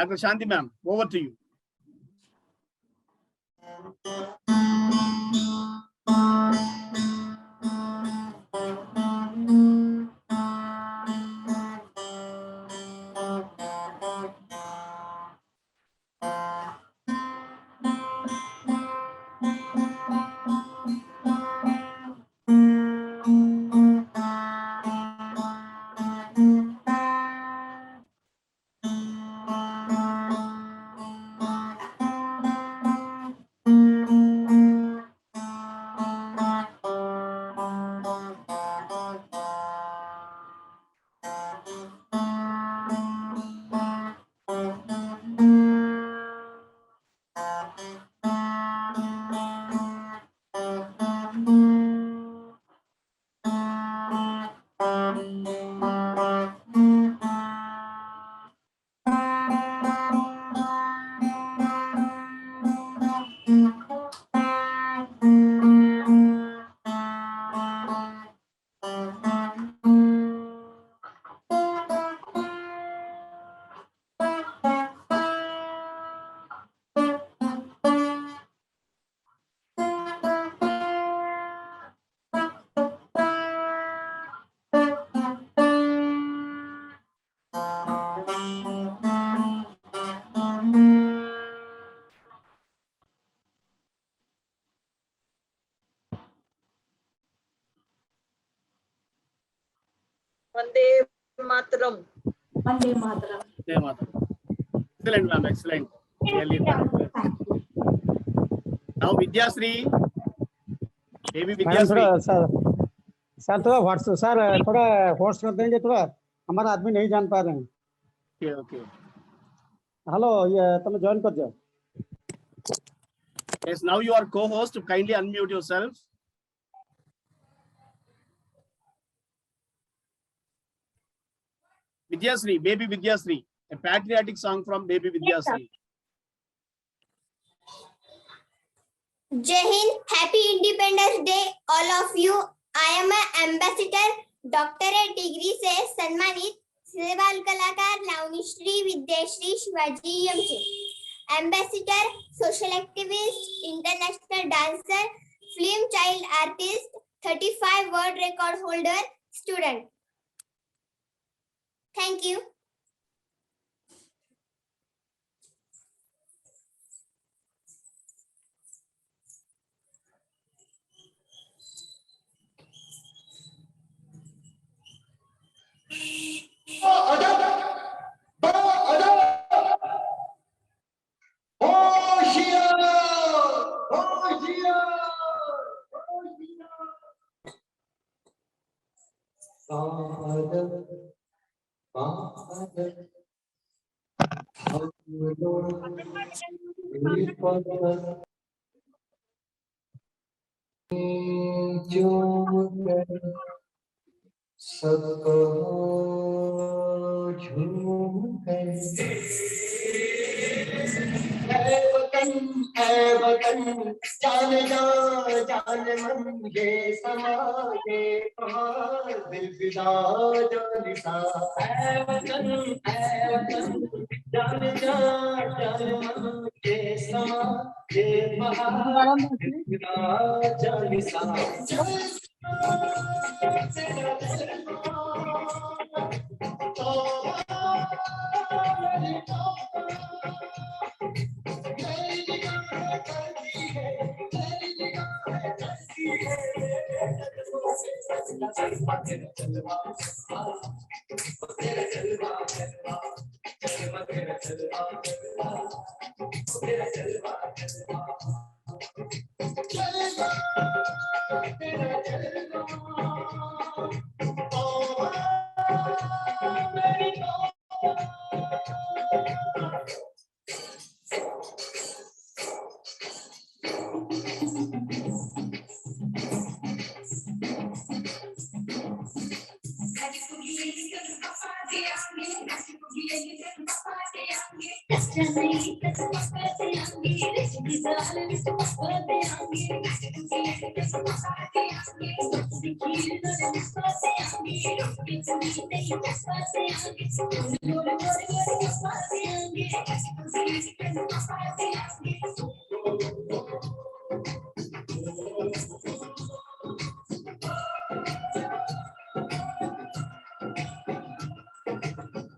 Dr. Shanti ma'am, over to you. Vande Mataram. Vande Mataram. Vande Mataram. Excellent, ma'am. Excellent. Really done. Now, Vidyasri. Baby Vidyasri. Sir थोड़ा WhatsApp sir थोड़ा host कर देंगे, थोड़ा हमारा आदमी नहीं जान पा रहे हैं। Okay, okay. हेलो, ये तुम ज्वाइन कर जाओ। Yes, now you are co-host. Kindly unmute yourself. Vidyasri, Baby Vidyasri, a patriotic song from Baby Vidyasri. Jai Hind, happy Independence Day, all of you. I am an ambassador, doctorate degree से सम्मानित सेवाल कलाकार लावनीश्री Vidyashree Shivaji यमचे, ambassador, social activist, international dancer, film child artist, 35 world record holder, student. Thank you. सबको झूम कर ऐ वतन जान जा जान मन ये समा ये कहाँ दिल फिदा जानिसा ऐ वतन जान जा जान मन ये समा ये कहाँ दिल फिदा जानिसा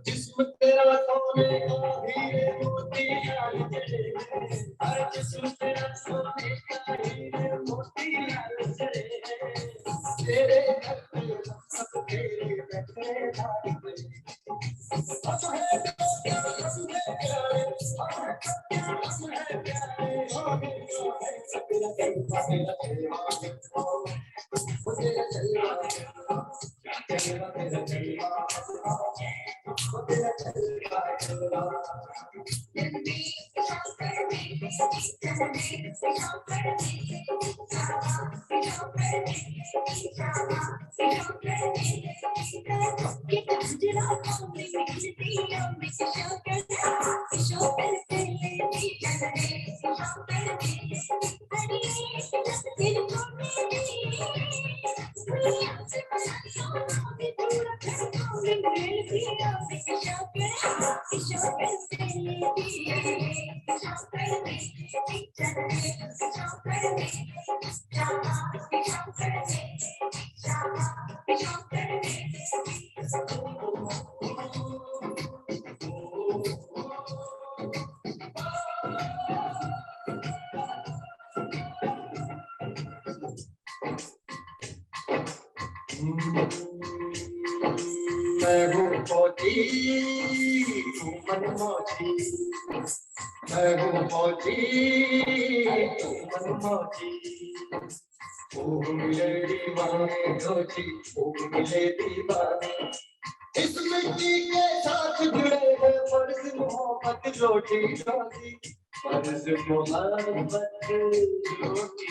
जिस्म तेरा सोने का हीरे मोती लाल जले, हर जिस्म तेरा सोने का हीरे मोती लाल जले, तेरे घर पे सब तेरे बैठे धारी पे, हम है प्यारे, हम है प्यारे, हम है प्यारे, मैं हूँ फौजी, तू मनमौजी, मैं हूँ फौजी, तू मनमौजी, ओ मिले दीवाने धोजी, ओ मिले दीवाने, इस मिट्टी के साथ जुड़े हैं फर्ज मोहब्बत रोटी रोटी, फर्ज मोहब्बत रोटी रोटी।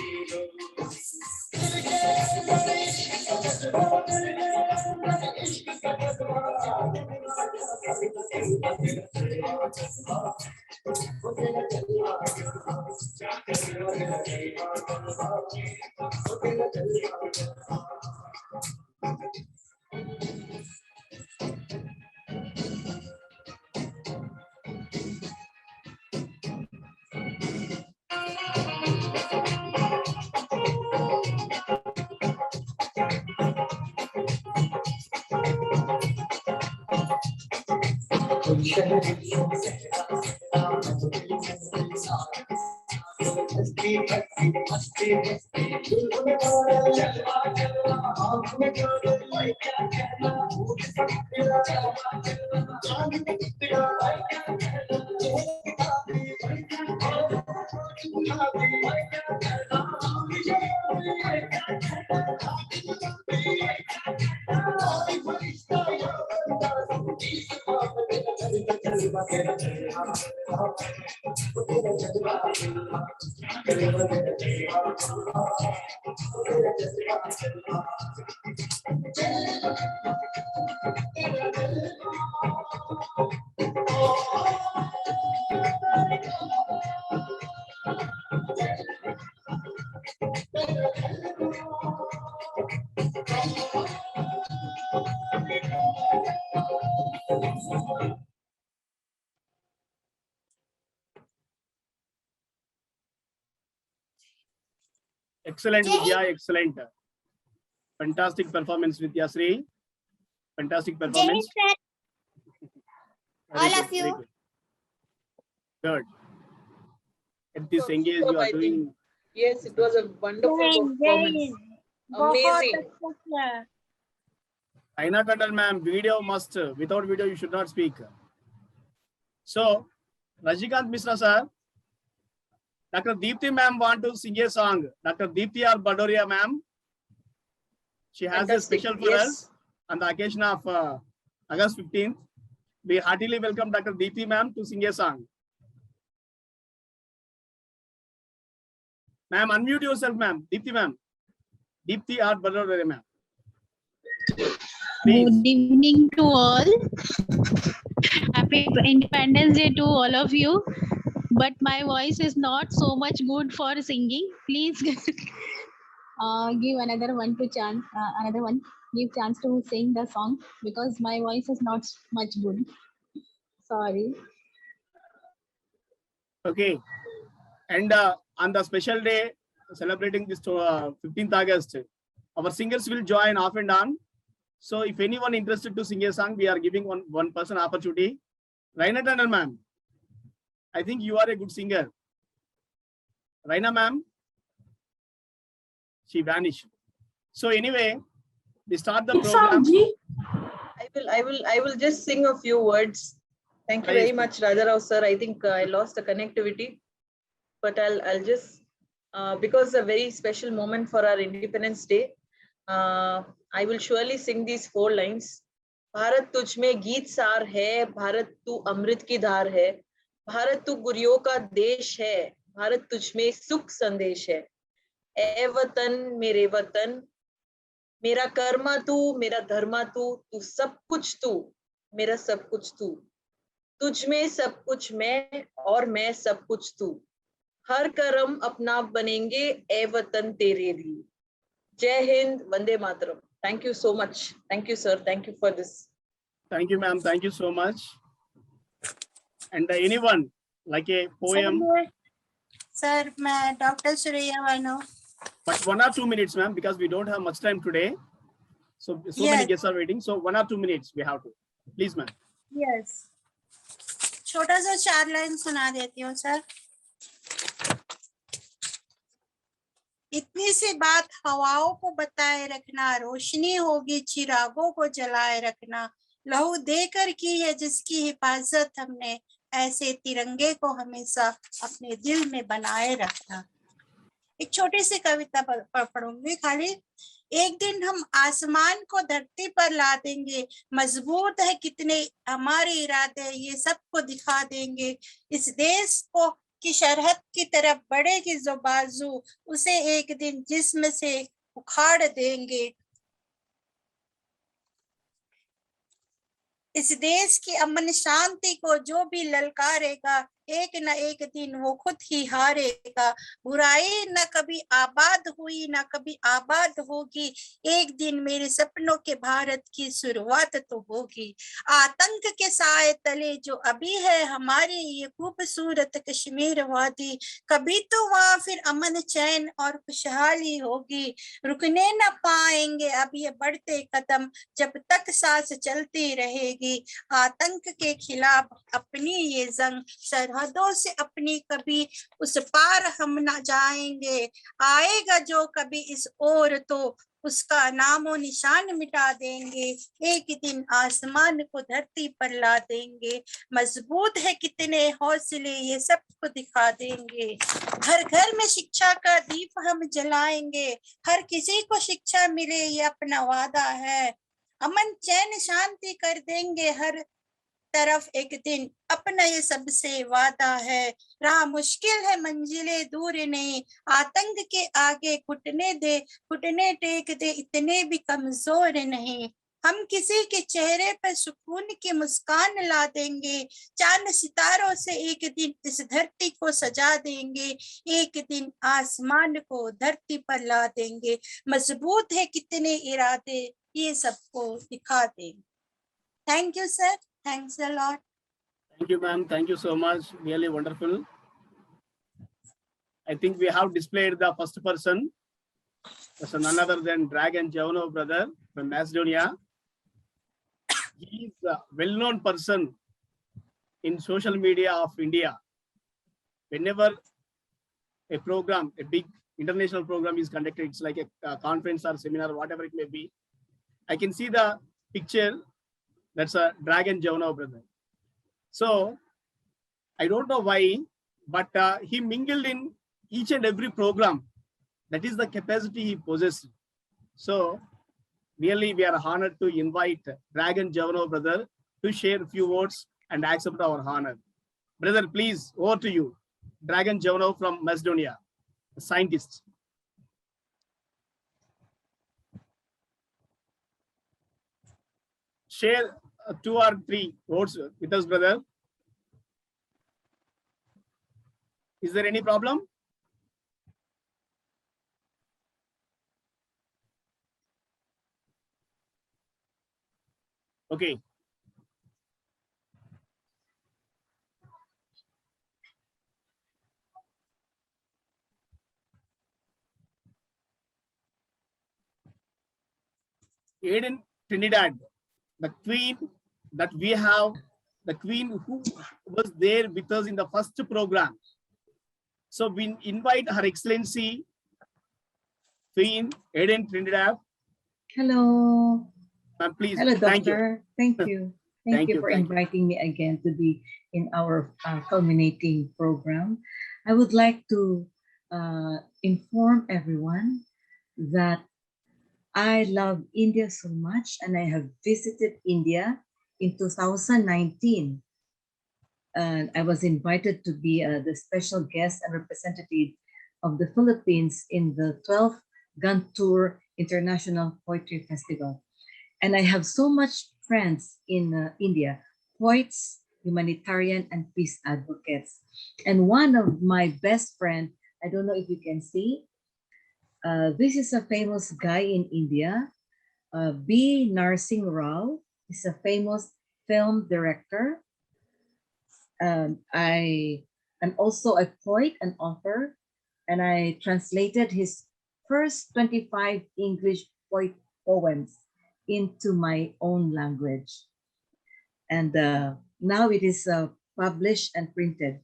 Excellent, Vidya, excellent. Fantastic performance, Vidya Sri. Fantastic Jai Hind, performance. sir. Very All good, of you. very good. At this engage, you are doing. Yes, it was a wonderful performance. Amazing. Aina Kandal ma'am, video must, without video you should not speak. So, Rajikant Mishra sir, Dr. Deepthi ma'am want to sing a song. Dr. Deepthi R. Badoria ma'am, she has Fantastic. a special for Yes. us on the occasion of August 15th. We heartily welcome Dr. Deepthi ma'am to sing a song. Ma'am, unmute yourself, ma'am. Deepthi ma'am. Deepthi R. Badoria ma'am. Please. Good evening to all. Happy Independence Day to all of you. But my voice is not so much good for singing. Please give another one to chance, give chance to sing the song because my voice is not much good. Sorry. Okay. And on the special day celebrating this 15th August, our singers will join off and on. So if anyone interested to sing a song, we are giving one person opportunity. Raina Tandon ma'am, I think you are a good singer. Raina ma'am, she vanished. So anyway, we start the program. I will just sing a few words. Thank you very much, Rajarao sir. I think I lost the connectivity, but I'll just because a very special moment for our Independence Day. I will surely sing these 4 lines. Bharat तुझ में गीत सार है, भारत तू अमृत की धार है, भारत तू गुरियों का देश है, भारत तुझ में सुख संदेश है। ए वतन मेरे वतन, मेरा कर्मा तू, मेरा धर्मा तू, तू सब कुछ तू, मेरा सब कुछ तू, तुझ में सब कुछ मैं और मैं सब कुछ तू, हर कर्म अपना बनेंगे ए वतन तेरे लिए। जय Hind, Vande Mataram. Thank you so much. Thank you, sir. Thank you for this. Thank you, ma'am. Thank you so much. And anyone like a poem? Sir, मैं Dr. Surya Vanu. But 1 or 2 minutes, ma'am, because we don't have much time today. So many guests are waiting. So 1 or 2 minutes we have to. Please, ma'am. Yes. छोटा सा 4 line सुना देती हूँ sir. इतनी सी बात हवाओं को बताए रखना, रोशनी होगी चिरागों को जलाए रखना, लहू देकर की है जिसकी हिफाजत हमने, ऐसे तिरंगे को हमेशा अपने दिल में बनाए रखना। एक छोटी सी कविता पढ़ूंगी खाली। एक दिन हम आसमान को धरती पर ला देंगे, मजबूत है कितने हमारे इरादे, ये सबको दिखा देंगे। इस देश को की सरहद की तरफ बढ़ेगी जो बाजू, उसे एक दिन जिस्म से उखाड़ देंगे। इस देश की अमन शांति को जो भी ललकारेगा, एक न एक दिन वो खुद ही हारेगा। बुराई न कभी आबाद हुई न कभी आबाद होगी, एक दिन मेरे सपनों के भारत की शुरुआत तो होगी। आतंक के साए तले जो अभी है हमारी ये खूबसूरत कश्मीर वादी, कभी तो वहाँ फिर अमन चैन और खुशहाली होगी। रुकने न पाएंगे अब ये बढ़ते कदम, जब तक सांस चलती रहेगी। आतंक के खिलाफ अपनी ये जंग, सरहदों से अपनी कभी उस पार हम न जाएंगे। आएगा जो कभी इस ओर तो उसका नामो निशान मिटा देंगे, एक दिन आसमान को धरती पर ला देंगे। मजबूत है कितने हौसले ये सबको दिखा देंगे। घर घर में शिक्षा का दीप हम जलाएंगे, हर किसी को शिक्षा मिले ये अपना वादा है। अमन चैन शांति कर देंगे हर तरफ एक दिन, अपना ये सबसे वादा है। राह मुश्किल है मंजिलें दूर नहीं, आतंक के आगे घुटने टेक दे इतने भी कमजोर नहीं। हम किसी के चेहरे पर सुकून की मुस्कान ला देंगे, चांद सितारों से एक दिन इस धरती को सजा देंगे, एक दिन आसमान को धरती पर ला देंगे। मजबूत है कितने इरादे ये सबको दिखा देंगे। Thank you sir, thanks a lot. Thank you, ma'am. Thank you so much. Really wonderful. I think we have displayed the first person. That's none other than Dragan Jovanov brother from Macedonia. He is a well-known person in social media of India. Whenever a program, a big international program is conducted, it's like a conference or seminar, whatever it may be, I can see the picture. That's a Dragan Jovanov brother. So I don't know why, but he mingled in each and every program. That is the capacity he possesses. So really we are honored to invite Dragan Jovanov brother to share a few words and accept our honor. Brother, please, over to you. Dragan Jovanov from Macedonia, a scientist. Share 2 or 3 words with us, brother. Is there any problem? Okay. Aiden Trinidad, the queen that we have, the queen who was there with us in the first program. So we invite Her Excellency Queen Aiden Trinidad. Hello. Ma'am, please. Hello, Thank you. Doctor. Thank you. Thank you for inviting me again to be in our culminating program. I would like to inform everyone that I love India so much, and I have visited India in 2019. And I was invited to be the special guest and representative of the Philippines in the 12th Gantour International Poetry Festival. And I have so much friends in India, poets, humanitarian, and peace advocates. And one of my best friends, I don't know if you can see, this is a famous guy in India, B. Narsingh Rao. He's a famous film director. I am also a poet and author, and I translated his first 25 English poems into my own language. And now it is published and printed.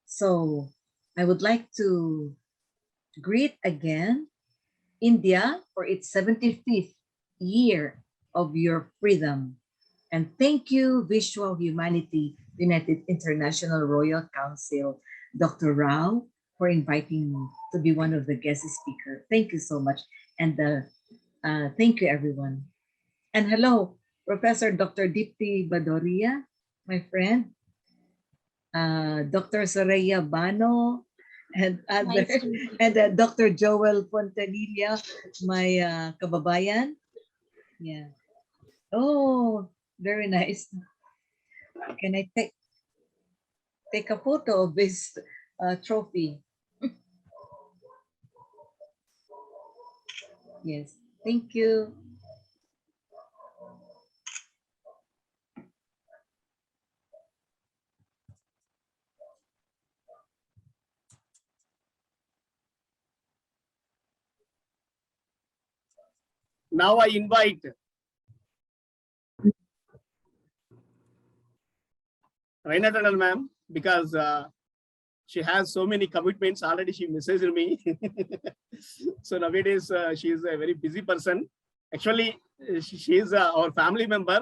So I would like to greet again India for its 75th year of your freedom. And thank you, Visual Humanity United International Royal Council, Dr. Rao, for inviting me to be one of the guest speakers. Thank you so much. And thank you, everyone. And hello, Professor Dr. Dipti Badoria, my friend, Dr. Soraya Bano, and other, and Dr. Joel Fontanilla, my kababayan. Yeah. Oh, very nice. Can I take a photo of this trophy? Yes, thank you. Now I invite Raina Tandon ma'am, because she has so many commitments already. She messaged me. So nowadays she is a very busy person. Actually, she is our family member,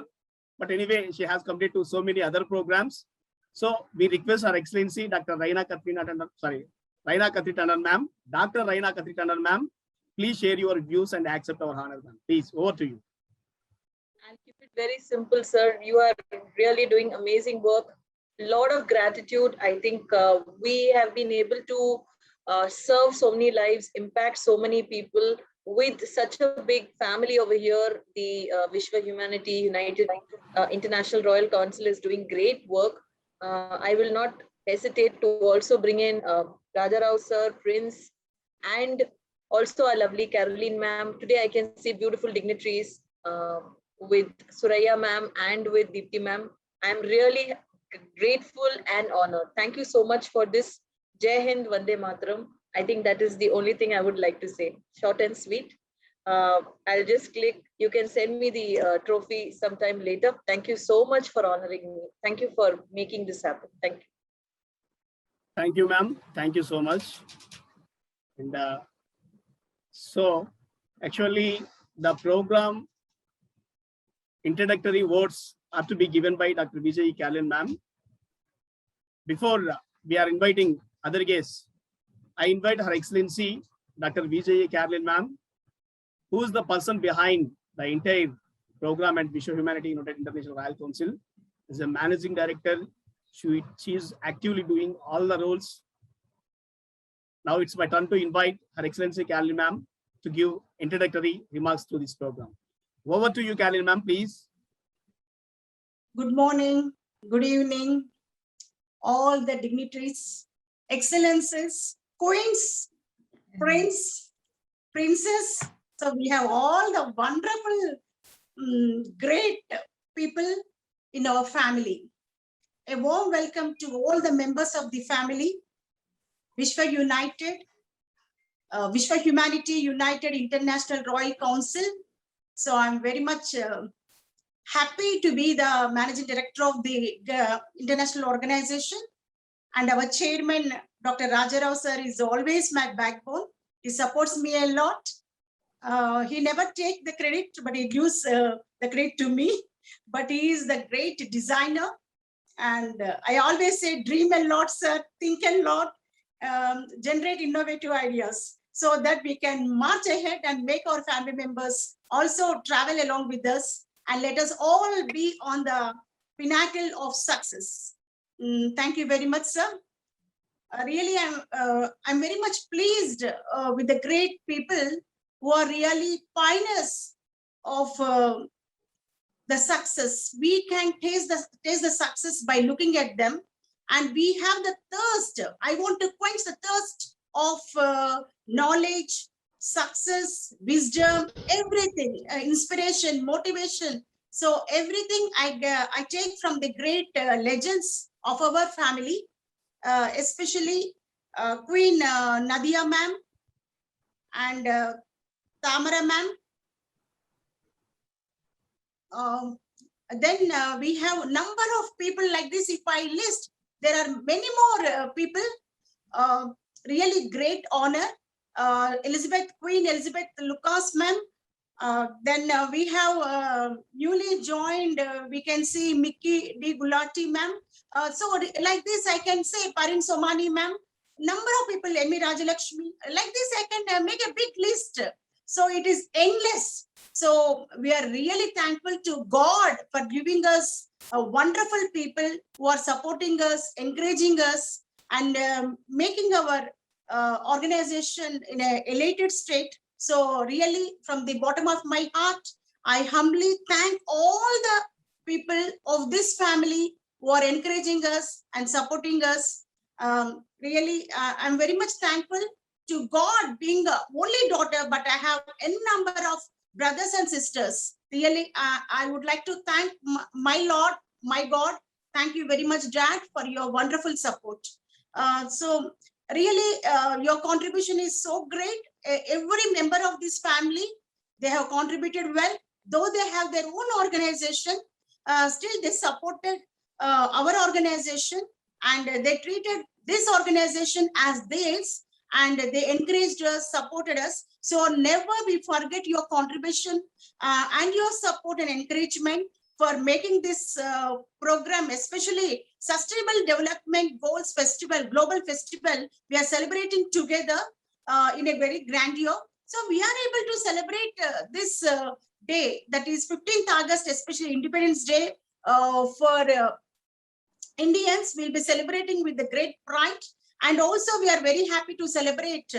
but anyway, she has committed to so many other programs. So we request Her Excellency Dr. Raina Katri Tandon ma'am, Dr. Raina Katri Tandon ma'am, please share your views and accept our honor, ma'am. Please, over to you. I'll keep it very simple, sir. You are really doing amazing work. A lot of gratitude. I think we have been able to serve so many lives, impact so many people with such a big family over here. The Vishwa Humanity United International Royal Council is doing great work. I will not hesitate to also bring in Raja Rao sir, Prince, and also our lovely Caroline ma'am. Today I can see beautiful dignitaries with Suraya ma'am and with Deepti ma'am. I'm really grateful and honored. Thank you so much for this. Jai Hind, Vande Mataram. I think that is the only thing I would like to say. Short and sweet. I'll just click. You can send me the trophy sometime later. Thank you so much for honoring me. Thank you for making this happen. Thank you. Thank you, ma'am. Thank you so much. And so actually the program introductory words are to be given by Dr. Vijay Caroline ma'am. Before we are inviting other guests, I invite Her Excellency Dr. Vijay Caroline ma'am, who is the person behind the entire program at Vishwa Humanity United International Royal Council. As a managing director, she is actively doing all the roles. Now it's my turn to invite Her Excellency Caroline ma'am to give introductory remarks to this program. Over to you, Caroline ma'am, please. Good morning, good evening, all the dignitaries, excellences, queens, prince, princess. So we have all the wonderful, great people in our family. A warm welcome to all the members of the family, Vishwa United, Vishwa Humanity United International Royal Council. So I'm very much happy to be the managing director of the international organization, and our chairman, Dr. Rajarao sir, is always my backbone. He supports me a lot. He never takes the credit, but he gives the credit to me. But he is the great designer. And I always say, dream a lot, sir, think a lot, generate innovative ideas so that we can march ahead and make our family members also travel along with us, and let us all be on the pinnacle of success. Thank you very much, sir. Really, I'm very much pleased with the great people who are really pioneers of the success. We can taste the success by looking at them, and we have the thirst. I want to quench the thirst of knowledge, success, wisdom, everything, inspiration, motivation. So everything I take from the great legends of our family, especially Queen Nadia ma'am and Tamara ma'am. Then we have a number of people like this. If I list, there are many more people. Really great honor. Queen Elizabeth Lucas ma'am. Then we have newly joined, we can see Mickey D. Gulati ma'am. So like this, I can say Parin Somani ma'am. Number of people, Emi Rajalakshmi. Like this, I can make a big list. So it is endless. So we are really thankful to God for giving us wonderful people who are supporting us, encouraging us, and making our organization in an elated state. So really, from the bottom of my heart, I humbly thank all the people of this family who are encouraging us and supporting us. Really, I'm very much thankful to God, being the only daughter, but I have a number of brothers and sisters. Really, I would like to thank my Lord, my God. Thank you very much, Dad, for your wonderful support. So really, your contribution is so great. Every member of this family, they have contributed well. Though they have their own organization, still they supported our organization, and they treated this organization as theirs, and they encouraged us, supported us. So never we forget your contribution and your support and encouragement for making this program, especially Sustainable Development Goals Festival, Global Festival. We are celebrating together in a very grandeur. So we are able to celebrate this day, that is 15th August, especially Independence Day for Indians. We'll be celebrating with the great pride. And also we are very happy to celebrate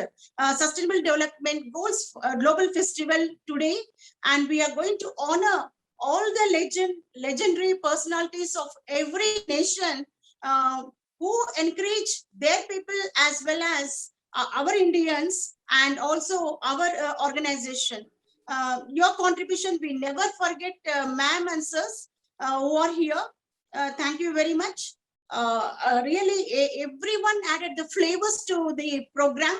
Sustainable Development Goals Global Festival today. And we are going to honor all the legendary personalities of every nation who encourage their people as well as our Indians and also our organization. Your contribution, we never forget, ma'am and sirs who are here. Thank you very much. Really, everyone added the flavors to the program.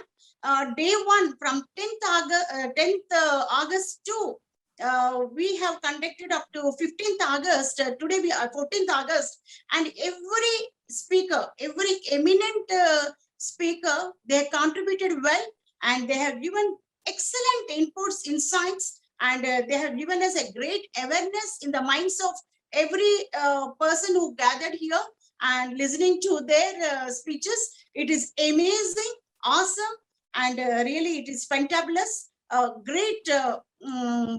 Day one, from 10th August to we have conducted up to 15th August. Today we are 14th August, and every speaker, every eminent speaker, they contributed well, and they have given excellent inputs, insights, and they have given us a great awareness in the minds of every person who gathered here and listening to their speeches. It is amazing, awesome, and really it is fantabulous. Great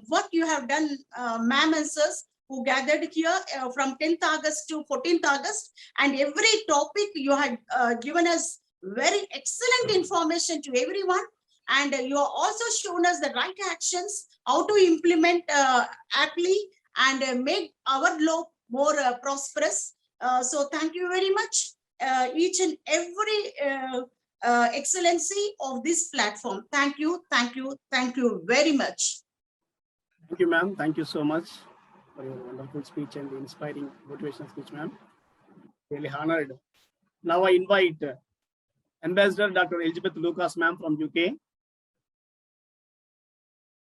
work you have done, ma'am and sirs, who gathered here from 10th August to 14th August. And every topic you had given us very excellent information to everyone. And you have also shown us the right actions, how to implement aptly and make our globe more prosperous. So thank you very much, each and every excellency of this platform. Thank you, thank you, thank you very much. Thank you, ma'am. Thank you so much. for your wonderful speech and inspiring motivational speech, ma'am. Really honored. Now I invite Ambassador Dr. Elizabeth Lucas, ma'am, from UK.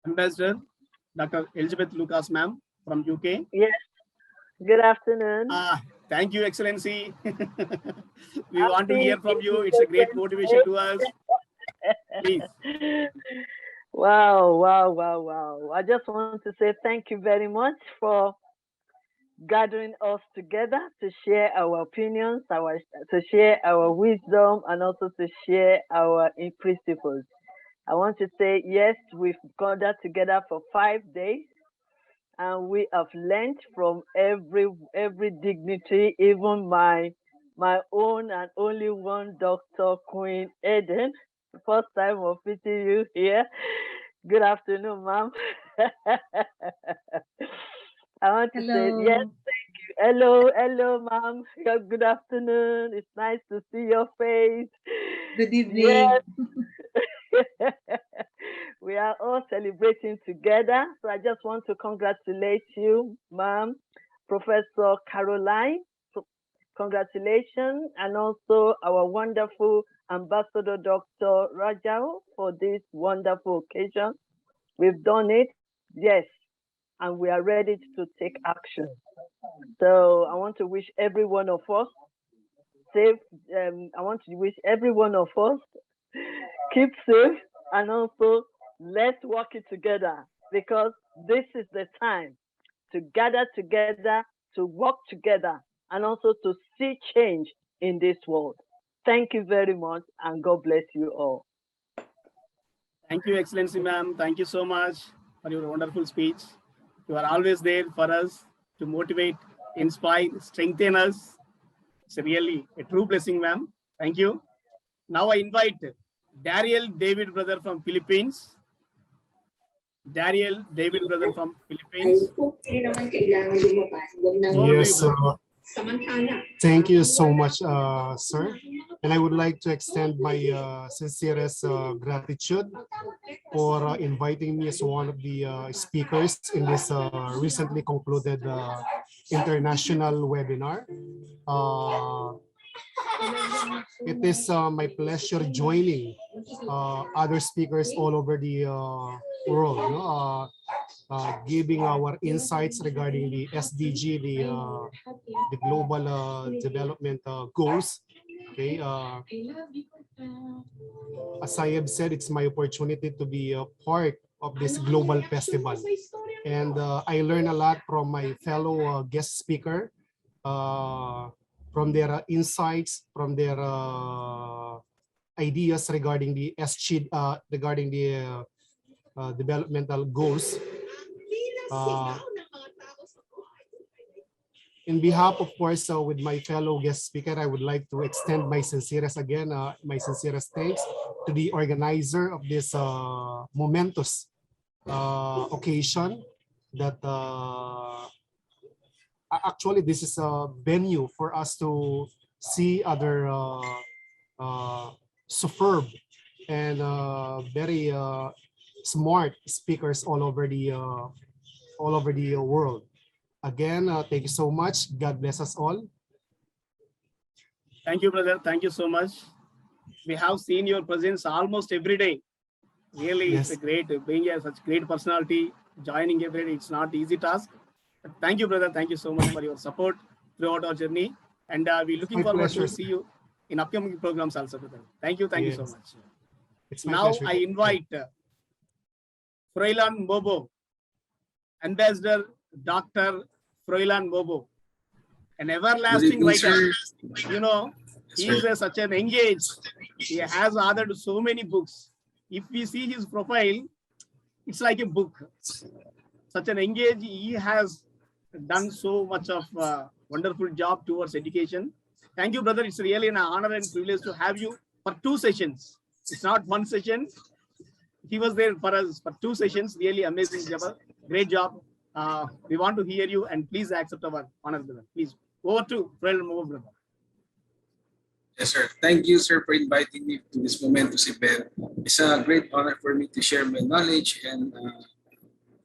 Ambassador Dr. Elizabeth Lucas, ma'am, from UK. Yes. Good afternoon. Thank you, Excellency. We want to hear from you. It's a great motivation to us. Please. Wow. I just want to say thank you very much for gathering us together to share our opinions, to share our wisdom, and also to share our principles. I want to say, yes, we've gathered together for 5 days, and we have learned from every dignitary, even my own and only one, Dr. Queen Eden. First time of meeting you here. Good afternoon, ma'am. I want to say yes, thank you. Hello, ma'am. Good afternoon. It's nice to see your face. Good evening. Yes. We are all celebrating together. So I just want to congratulate you, ma'am, Professor Caroline. Congratulations, and also our wonderful Ambassador Dr. Rajao for this wonderful occasion. We've done it, yes, and we are ready to take action. So I want to wish every one of us safe. I want to wish every one of us keep safe, and also let's work it together, because this is the time to gather together, to work together, and also to see change in this world. Thank you very much, and God bless you all. Thank you, Excellency, ma'am. Thank you so much for your wonderful speech. You are always there for us to motivate, inspire, strengthen us. It's really a true blessing, ma'am. Thank you. Now I invite Dariel David brother from Philippines. Dariel David brother from Philippines. Yes, thank you so much, sir. And I would like to extend my sincerest gratitude for inviting me as one of the speakers in this recently concluded international webinar. It is my pleasure joining other speakers all over the world, giving our insights regarding the SDG, the global development goals. Okay, as I have said, it's my opportunity to be a part of this global festival, and I learn a lot from my fellow guest speaker, from their insights, from their ideas regarding the SG, regarding the developmental goals. In behalf, of course, with my fellow guest speaker, I would like to extend my sincerest thanks to the organizer of this momentous occasion. That actually this is a venue for us to see other superb and very smart speakers all over the world. Again, thank you so much. God bless us all. Thank you, brother. Thank you so much. We have seen your presence almost every day. Really, Yes. it's a great, being such great personality, joining every day. It's not easy task. But thank you, brother. Thank you so much for your support throughout our journey. And we're looking My forward pleasure, to see you in upcoming programs also, brother. Thank you. Thank you so Yes. much. It's my Now pleasure. I invite Froilan Bobo, Ambassador Dr. Froilan Bobo, an everlasting writer. You know, he is such an engaged. He has authored so many books. If we see his profile, it's like a book. Such an engaged, he has done so much of wonderful job towards education. Thank you, brother. It's really an honor and privilege to have you for 2 sessions. It's not 1 session. He was there for us for 2 sessions. Really amazing job. Great job. We want to hear you, and please accept our honor, brother. Please, over to Froilan Bobo, brother. Yes, sir. Thank you, sir, for inviting me to this momentous event. It's a great honor for me to share my knowledge and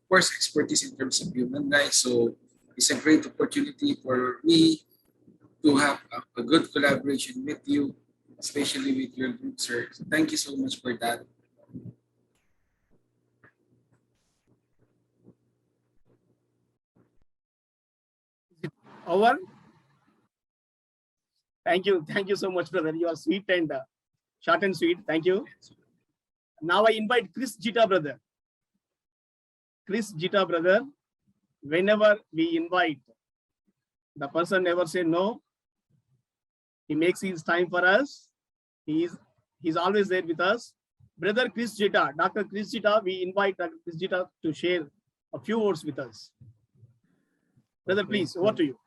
course, expertise in terms of human rights. So it's a great opportunity for me to have a good collaboration with you, especially with your group, sir. So thank you so much for that. Over. Thank you so much, brother. You are sweet and short and sweet. Thank you. Now I invite Chris Jita, brother. Chris Jita, brother. Whenever we invite, the person never say no. He makes his time for us. He's always there with us. Brother Chris Jita, Dr. Chris Jita, we invite Dr. Chris Jita to share a few words with us. Brother, please, over to you.